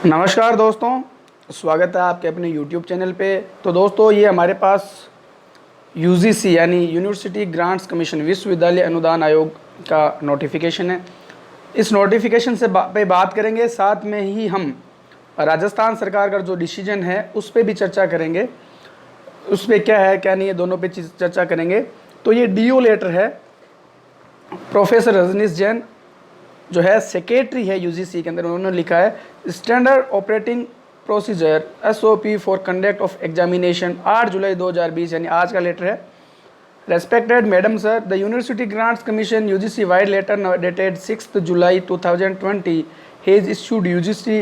नमस्कार दोस्तों, स्वागत है आपके अपने YouTube चैनल पे। तो दोस्तों, ये हमारे पास यूजीसी यानी यूनिवर्सिटी ग्रांट्स कमीशन विश्वविद्यालय अनुदान आयोग का नोटिफिकेशन है। इस नोटिफिकेशन से पे बात करेंगे, साथ में ही हम राजस्थान सरकार का जो डिसीजन है उस पर भी चर्चा करेंगे। उस पर क्या है क्या नहीं है, दोनों पे चर्चा करेंगे। तो ये डीओ लेटर है, प्रोफेसर रजनीश जैन जो है सेक्रेटरी है यूजीसी के अंदर, उन्होंने लिखा है standard operating procedure SOP for conduct of examination 8 July 2020, यानी आज का लेटर है। Respected madam sir, the University Grants Commission UGC vide letter dated 6 July 2020 has issued UGC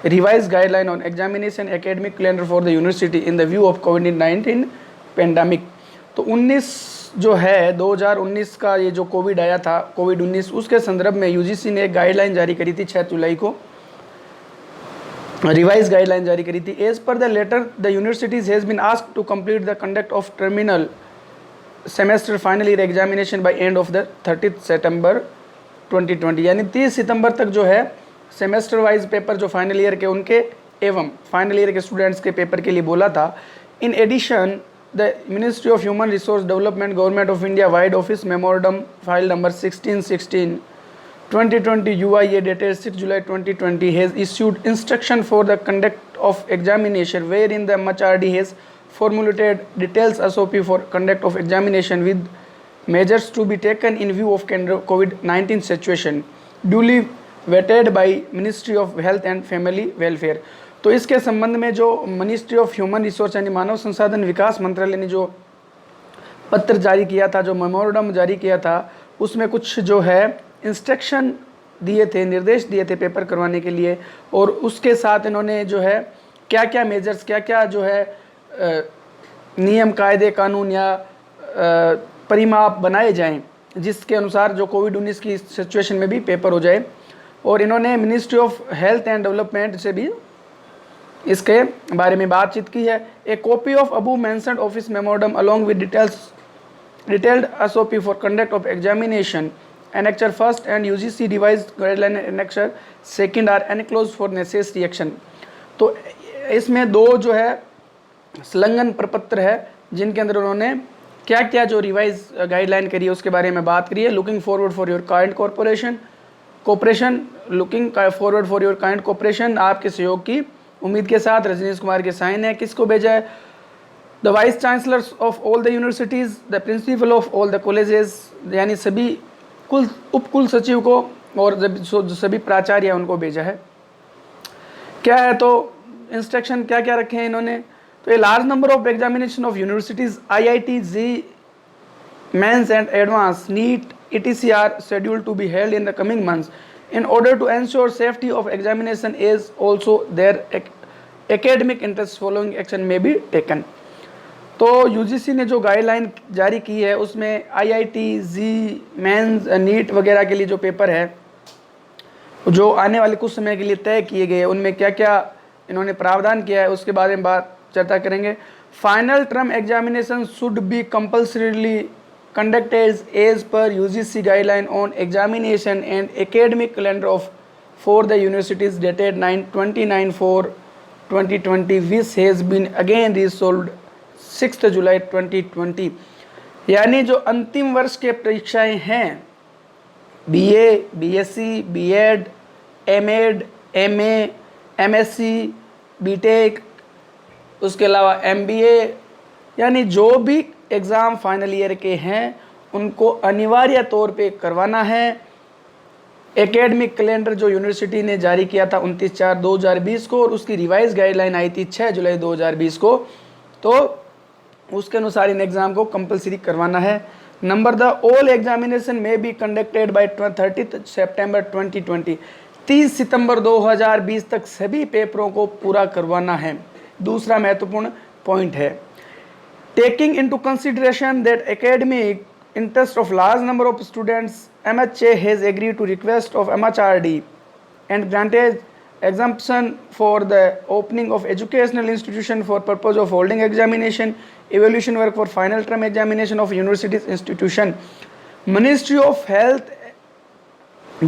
revise guideline on examination academic calendar for the university in the view of कोविड-19 pandemic. तो 19 जो है 2019 का ये जो कोविड आया था, कोविड-19, उसके संदर्भ में यूजीसी ने एक गाइडलाइन जारी करी थी 6 जुलाई को, रिवाइज गाइडलाइन जारी करी थी। As per the letter the universities has been asked to complete the conduct of terminal semester final year examination by end of the 30 September 2020, यानी 30 सितंबर तक जो है सेमेस्टर वाइज पेपर जो फाइनल ईयर के उनके एवं फाइनल ईयर के स्टूडेंट्स के पेपर के लिए बोला था। In addition the Ministry of Human Resource Development, Government of India Wide Office Memorandum file number 1616 2020 UIA dated 6 July 2020 has issued instruction for the conduct of examination, wherein the MHRD has formulated details SOP for conduct of examination with measures to be taken in view of COVID-19 situation, duly vetted by Ministry of Health and Family Welfare। तो इसके संबंध में जो ministry of human resource यानी मानव संसाधन विकास मंत्रालय ने जो पत्र जारी किया था, जो मेमोरेंडम जारी किया था, उसमें कुछ जो है इंस्ट्रक्शन दिए थे, निर्देश दिए थे पेपर करवाने के लिए। और उसके साथ इन्होंने जो है क्या क्या मेजर्स, क्या क्या जो है नियम कायदे कानून या परिमाप बनाए जाएं, जिसके अनुसार जो कोविड-19 की सिचुएशन में भी पेपर हो जाए। और इन्होंने ministry of health and development से भी इसके बारे में बातचीत की है। A copy of above mentioned office memorandum along with detailed SOP for conduct of examination annexure first and UGC revised guideline annexure second are enclosed for necessary action. तो इसमें दो जो है संलग्न प्रपत्र है, जिनके अंदर उन्होंने क्या क्या जो रिवाइज गाइडलाइन करी है उसके बारे में बात करी है। Looking forward for your kind cooperation, looking forward for your kind cooperation, आपके सहयोग की उम्मीद के साथ रजनीश कुमार के साइन है। किसको भेजा है? The vice chancellors of all the universities, the principal of all the colleges, यानी सभी उप कुल सचिव को और जो सभी प्राचार्य हैं उनको भेजा है। क्या है तो इंस्ट्रक्शन क्या क्या रखे हैं इन्होंने? तो a large number of examination of universities IIT, JEE mains and advance, NEET, ETC are scheduled to be held in the coming months in order to ensure safety of examination is also their academic interests, following action may be taken। तो UGC ने जो guideline जारी की है उसमें IIT, JEE mains, NEET वगैरह के लिए जो पेपर है जो आने वाले कुछ समय के लिए तय किए गए, उनमें क्या क्या इन्होंने प्रावधान किया है उसके बारे में चर्चा करेंगे। Final term examination should be compulsorily conducted as per UGC guideline on examination and academic calendar of for the universities dated 29/4/2020, which has been again resolved 6 July 2020। यानी जो अंतिम वर्ष के परीक्षाएं हैं BA, BSc, B.Ed, M.Ed, MA, MSc, B.Tech, उसके अलावा MBA, यानी जो भी एग्ज़ाम फाइनल ईयर के हैं उनको अनिवार्य तौर पे करवाना है। एकेडमिक कैलेंडर जो यूनिवर्सिटी ने जारी किया था 29/4/2020 को, और उसकी रिवाइज गाइडलाइन आई थी 6 जुलाई 2020 को, तो उसके अनुसार इन एग्ज़ाम को कंपलसरी करवाना है। नंबर द ऑल एग्जामिनेशन में be conducted by 30 September 2020, 30 September 2020 तक सभी पेपरों को पूरा करवाना है। दूसरा महत्वपूर्ण पॉइंट है, taking into consideration that academic interest of large number of students, MHA has agreed to request of MHRD and granted exemption for the opening of educational institution for purpose of holding examination, evaluation work for final term examination of universities institution। Ministry of Health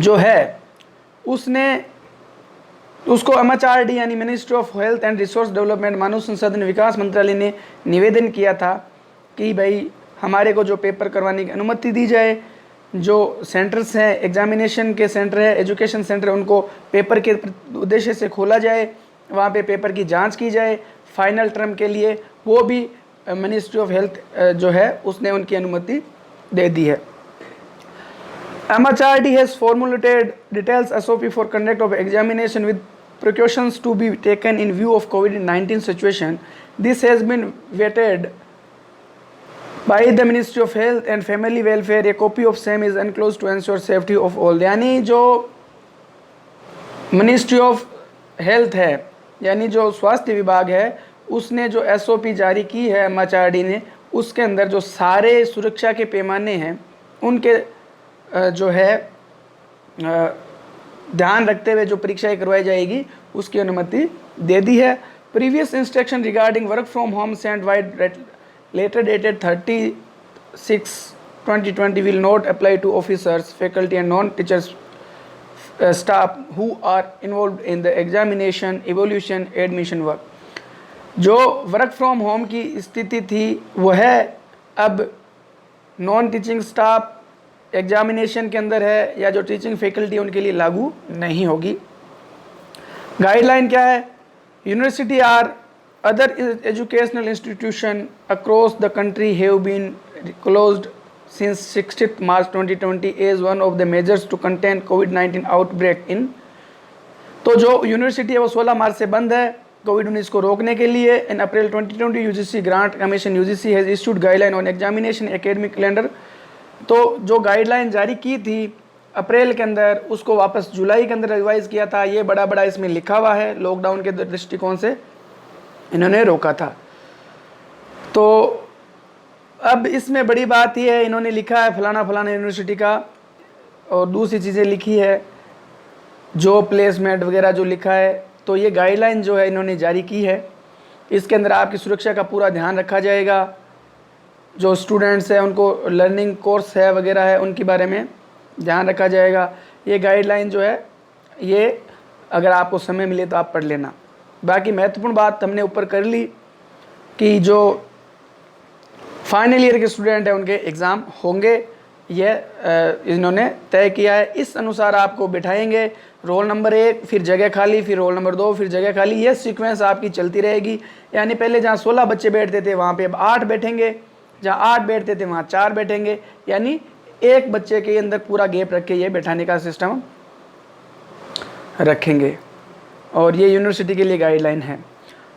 जो है उसने तो उसको MHRD यानी ministry of health and resource development, मानव संसाधन विकास मंत्रालय ने निवेदन किया था कि भाई हमारे को जो पेपर करवाने की अनुमति दी जाए, जो सेंटर्स हैं, एग्जामिनेशन के सेंटर है, एजुकेशन सेंटर, उनको पेपर के उद्देश्य से खोला जाए, वहाँ पे पेपर की जांच की जाए फाइनल टर्म के लिए, वो भी मिनिस्ट्री ऑफ हेल्थ जो है उसने उनकी अनुमति दे दी है। MHRD has formulated details SOP for conduct of examination with precautions to be taken in view of COVID-19 situation. This has been vetted by the Ministry of Health and Family Welfare. A copy of same is enclosed to ensure safety of all. यानी जो ministry of health है, यानी जो स्वास्थ्य विभाग है, उसने जो SOP जारी की है MHRD ने, उसके अंदर जो सारे सुरक्षा के पैमाने हैं उनके जो है ध्यान रखते हुए जो परीक्षाएं करवाई जाएगी उसकी अनुमति दे दी है। Previous instruction regarding work from home sent vide letter dated 30/6/2020 will not apply to officers, faculty and non teachers staff who are involve in the examination, evolution, admission work. जो वर्क फ्रॉम होम की स्थिति थी वह अब non teaching staff examination के अंदर है या जो टीचिंग फैकल्टी उनके लिए लागू नहीं होगी। गाइडलाइन क्या है? University or other educational institution across the country have been closed since 16 March 2020 as one of the measures to contain कोविड-19 आउटब्रेक इन। तो जो यूनिवर्सिटी है वो 16 मार्च से बंद है कोविड-19 को रोकने के लिए। इन अप्रैल 2020 UGC grant commission UGC has issued guideline on examination academic calendar. तो जो गाइडलाइन जारी की थी अप्रैल के अंदर, उसको वापस जुलाई के अंदर रिवाइज किया था। ये बड़ा इसमें लिखा हुआ है, लॉकडाउन के दृष्टिकोण से इन्होंने रोका था। तो अब इसमें बड़ी बात यह है, इन्होंने लिखा है फलाना फलाना यूनिवर्सिटी का, और दूसरी चीज़ें लिखी है जो प्लेसमेंट वगैरह जो लिखा है। तो ये गाइडलाइन जो है इन्होंने जारी की है, इसके अंदर आपकी सुरक्षा का पूरा ध्यान रखा जाएगा। जो स्टूडेंट्स हैं उनको लर्निंग कोर्स है वगैरह है उनके बारे में ध्यान रखा जाएगा। ये गाइडलाइन जो है ये अगर आपको समय मिले तो आप पढ़ लेना। बाकी महत्वपूर्ण बात हमने ऊपर कर ली कि जो फाइनल ईयर के स्टूडेंट हैं उनके एग्ज़ाम होंगे, ये इन्होंने तय किया है। इस अनुसार आपको बिठाएंगे, रोल नंबर 1, फिर जगह खाली, फिर रोल नंबर 2, फिर जगह खाली। ये सीक्वेंस आपकी चलती रहेगी। यानी पहले जहाँ 16 बच्चे बैठते थे वहाँ पे अब 8 बैठेंगे, जहाँ 8 बैठते थे वहाँ 4 बैठेंगे। यानी एक बच्चे के अंदर पूरा गैप रख के ये बैठाने का सिस्टम रखेंगे, और ये यूनिवर्सिटी के लिए गाइडलाइन है।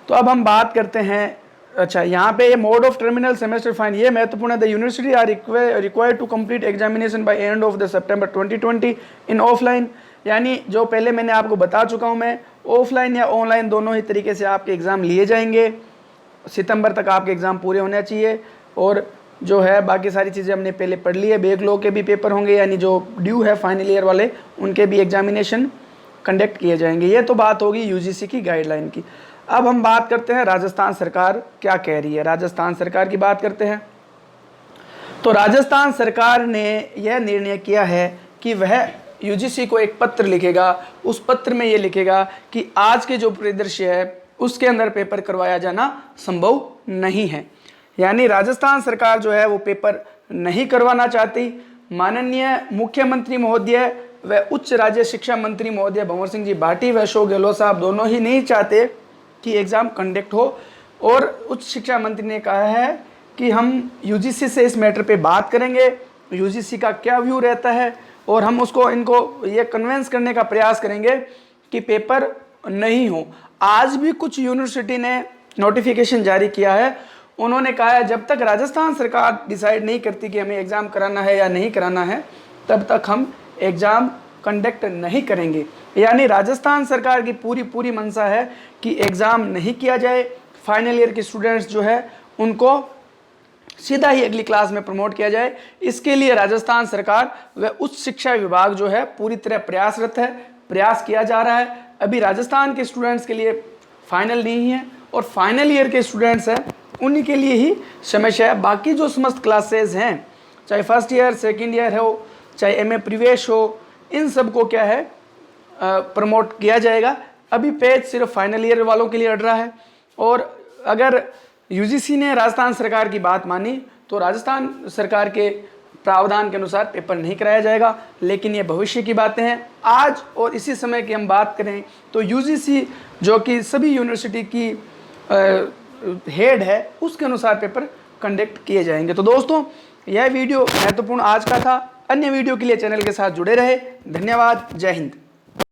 तो अब हम बात करते हैं, अच्छा यहाँ पे ये mode of terminal semester fine, ये महत्वपूर्ण है। The university are required to complete examination by end of the September 2020 in offline. यानी जो पहले मैंने आपको बता चुका हूँ मैं, ऑफलाइन या ऑनलाइन दोनों ही तरीके से आपके एग्ज़ाम लिए जाएंगे। सितंबर तक आपके एग्ज़ाम पूरे होने चाहिए। और जो है बाकी सारी चीज़ें हमने पहले पढ़ ली है। बैकलॉग के भी पेपर होंगे, यानी जो ड्यू है फाइनल ईयर वाले उनके भी एग्जामिनेशन कंडक्ट किए जाएंगे। ये तो बात होगी यूजीसी की गाइडलाइन की। अब हम बात करते हैं राजस्थान सरकार क्या कह रही है। राजस्थान सरकार की बात करते हैं। तो राजस्थान सरकार ने यह निर्णय किया है कि वह यूजीसी को एक पत्र लिखेगा। उस पत्र में ये लिखेगा कि आज के जो परिदृश्य है उसके अंदर पेपर करवाया जाना संभव नहीं है। यानी राजस्थान सरकार जो है वो पेपर नहीं करवाना चाहती। माननीय मुख्यमंत्री महोदय व उच्च राज्य शिक्षा मंत्री महोदय भंवर सिंह जी भाटी व अशोक गहलोत साहब दोनों ही नहीं चाहते कि एग्ज़ाम कंडक्ट हो। और उच्च शिक्षा मंत्री ने कहा है कि हम यूजीसी से इस मैटर पे बात करेंगे, यूजीसी का क्या व्यू रहता है, और हम उसको इनको ये कन्विंस करने का प्रयास करेंगे कि पेपर नहीं हो। आज भी कुछ यूनिवर्सिटी ने नोटिफिकेशन जारी किया है। उन्होंने कहा है जब तक राजस्थान सरकार डिसाइड नहीं करती कि हमें एग्ज़ाम कराना है या नहीं कराना है, तब तक हम एग्ज़ाम कंडक्ट नहीं करेंगे। यानी राजस्थान सरकार की पूरी मंशा है कि एग्ज़ाम नहीं किया जाए। फाइनल ईयर के स्टूडेंट्स जो है उनको सीधा ही अगली क्लास में प्रमोट किया जाए। इसके लिए राजस्थान सरकार व उच्च शिक्षा विभाग जो है पूरी तरह प्रयासरत है, प्रयास किया जा रहा है। अभी राजस्थान के स्टूडेंट्स के लिए फाइनल नहीं है, और फाइनल ईयर के स्टूडेंट्स हैं उन्हीं के लिए ही समस्या है। बाकी जो समस्त क्लासेस हैं, चाहे फर्स्ट ईयर सेकेंड ईयर हो, चाहे एमए प्रवेश हो, इन सब को क्या है प्रमोट किया जाएगा। अभी पेज सिर्फ फाइनल ईयर वालों के लिए अड़ रहा है। और अगर यूजीसी ने राजस्थान सरकार की बात मानी तो राजस्थान सरकार के प्रावधान के अनुसार पेपर नहीं कराया जाएगा, लेकिन ये भविष्य की बातें हैं। आज और इसी समय की हम बात करें तो यूजीसी जो कि सभी यूनिवर्सिटी की हेड है, उसके अनुसार पेपर कंडक्ट किए जाएंगे। तो दोस्तों, यह वीडियो महत्वपूर्ण आज का था। अन्य वीडियो के लिए चैनल के साथ जुड़े रहे। धन्यवाद। जय हिंद।